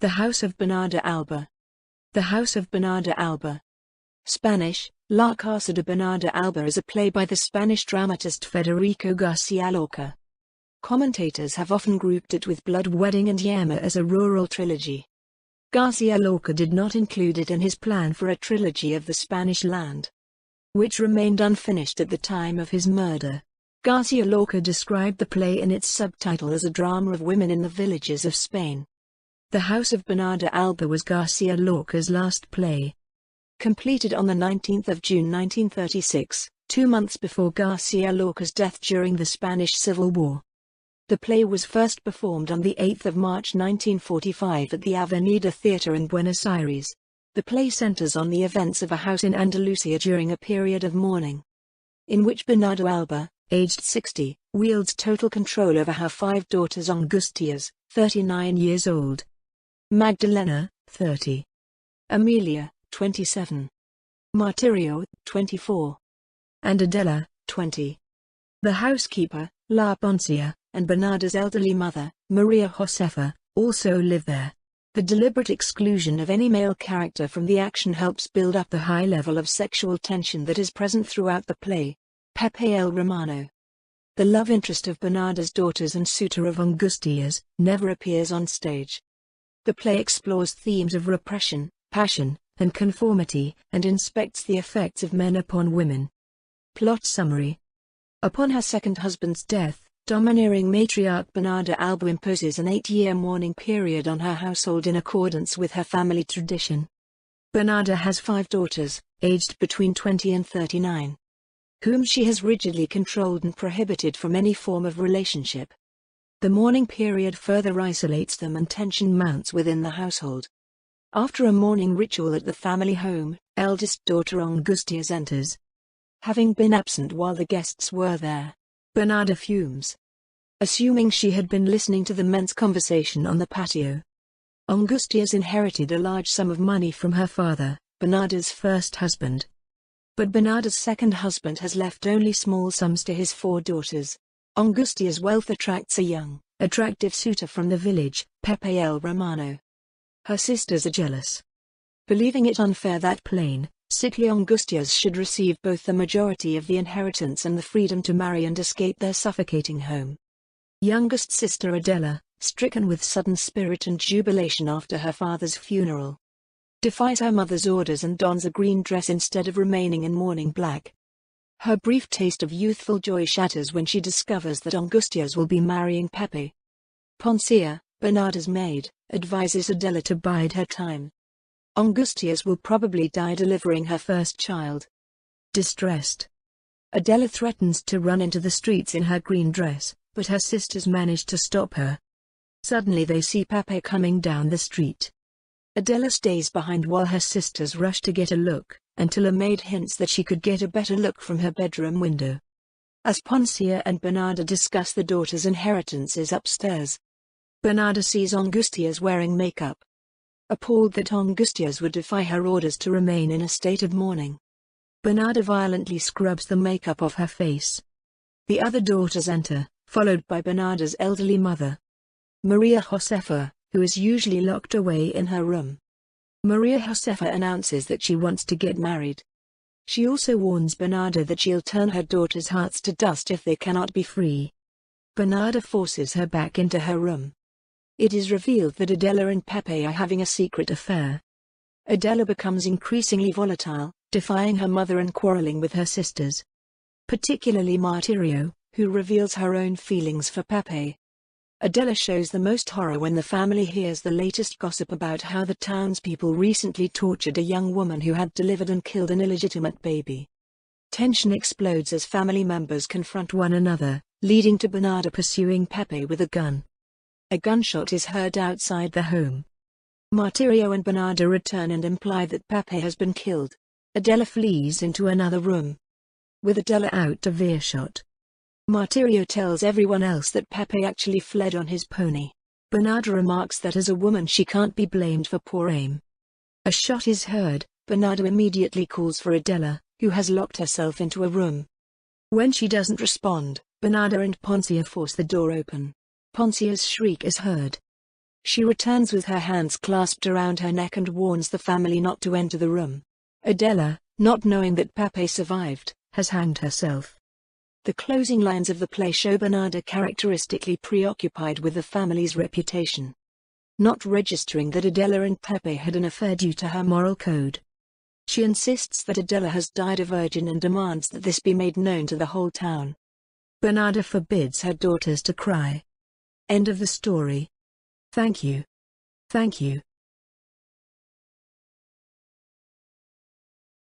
The House of Bernarda Alba. The House of Bernarda Alba. Spanish, La Casa de Bernarda Alba is a play by the Spanish dramatist Federico García Lorca. Commentators have often grouped it with Blood Wedding and Yerma as a rural trilogy. Garcia Lorca did not include it in his plan for a trilogy of the Spanish land, which remained unfinished at the time of his murder. Garcia Lorca described the play in its subtitle as a drama of women in the villages of Spain. The House of Bernarda Alba was Garcia Lorca's last play, completed on the 19th of June 1936, 2 months before Garcia Lorca's death during the Spanish Civil War. The play was first performed on the 8th of March 1945 at the Avenida Theatre in Buenos Aires. The play centers on the events of a house in Andalusia during a period of mourning, in which Bernarda Alba, aged 60, wields total control over her 5 daughters: Angustias, 39 years old; Magdalena, 30; Amelia, 27; Martirio, 24; and Adela, 20. The housekeeper, La Poncia, and Bernarda's elderly mother, María Josefa, also live there. The deliberate exclusion of any male character from the action helps build up the high level of sexual tension that is present throughout the play. Pepe el Romano, the love interest of Bernarda's daughters and suitor of Angustias, never appears on stage. The play explores themes of repression, passion, and conformity, and inspects the effects of men upon women. Plot summary. Upon her second husband's death, domineering matriarch Bernarda Alba imposes an 8-year mourning period on her household in accordance with her family tradition. Bernarda has 5 daughters, aged between 20 and 39, whom she has rigidly controlled and prohibited from any form of relationship. The mourning period further isolates them and tension mounts within the household. After a mourning ritual at the family home, eldest daughter Angustias enters, having been absent while the guests were there. Bernarda fumes, assuming she had been listening to the men's conversation on the patio. Angustias inherited a large sum of money from her father, Bernarda's first husband. But Bernarda's second husband has left only small sums to his 4 daughters. Angustia's wealth attracts a young, attractive suitor from the village, Pepe el Romano. Her sisters are jealous, believing it unfair that plain, sickly Angustias should receive both the majority of the inheritance and the freedom to marry and escape their suffocating home. Youngest sister Adela, stricken with sudden spirit and jubilation after her father's funeral, defies her mother's orders and dons a green dress instead of remaining in mourning black. Her brief taste of youthful joy shatters when she discovers that Angustias will be marrying Pepe. Poncia, Bernarda's maid, advises Adela to bide her time. Angustias will probably die delivering her first child. Distressed, Adela threatens to run into the streets in her green dress, but her sisters manage to stop her. Suddenly they see Pepe coming down the street. Adela stays behind while her sisters rush to get a look, until a maid hints that she could get a better look from her bedroom window. As Poncia and Bernarda discuss the daughters' inheritances upstairs, Bernarda sees Angustias wearing makeup. Appalled that Angustias would defy her orders to remain in a state of mourning, Bernarda violently scrubs the makeup off her face. The other daughters enter, followed by Bernarda's elderly mother, María Josefa, who is usually locked away in her room. María Josefa announces that she wants to get married. She also warns Bernarda that she'll turn her daughters' hearts to dust if they cannot be free. Bernarda forces her back into her room. It is revealed that Adela and Pepe are having a secret affair. Adela becomes increasingly volatile, defying her mother and quarreling with her sisters, particularly Martirio, who reveals her own feelings for Pepe. Adela shows the most horror when the family hears the latest gossip about how the townspeople recently tortured a young woman who had delivered and killed an illegitimate baby. Tension explodes as family members confront one another, leading to Bernarda pursuing Pepe with a gun. A gunshot is heard outside the home. Martirio and Bernarda return and imply that Pepe has been killed. Adela flees into another room, with Adela out of earshot. Martirio tells everyone else that Pepe actually fled on his pony. Bernarda remarks that as a woman she can't be blamed for poor aim. A shot is heard. Bernarda immediately calls for Adela, who has locked herself into a room. When she doesn't respond, Bernarda and Poncia force the door open. Poncia's shriek is heard. She returns with her hands clasped around her neck and warns the family not to enter the room. Adela, not knowing that Pepe survived, has hanged herself. The closing lines of the play show Bernarda characteristically preoccupied with the family's reputation, not registering that Adela and Pepe had an affair due to her moral code. She insists that Adela has died a virgin and demands that this be made known to the whole town. Bernarda forbids her daughters to cry. End of the story. Thank you. Thank you.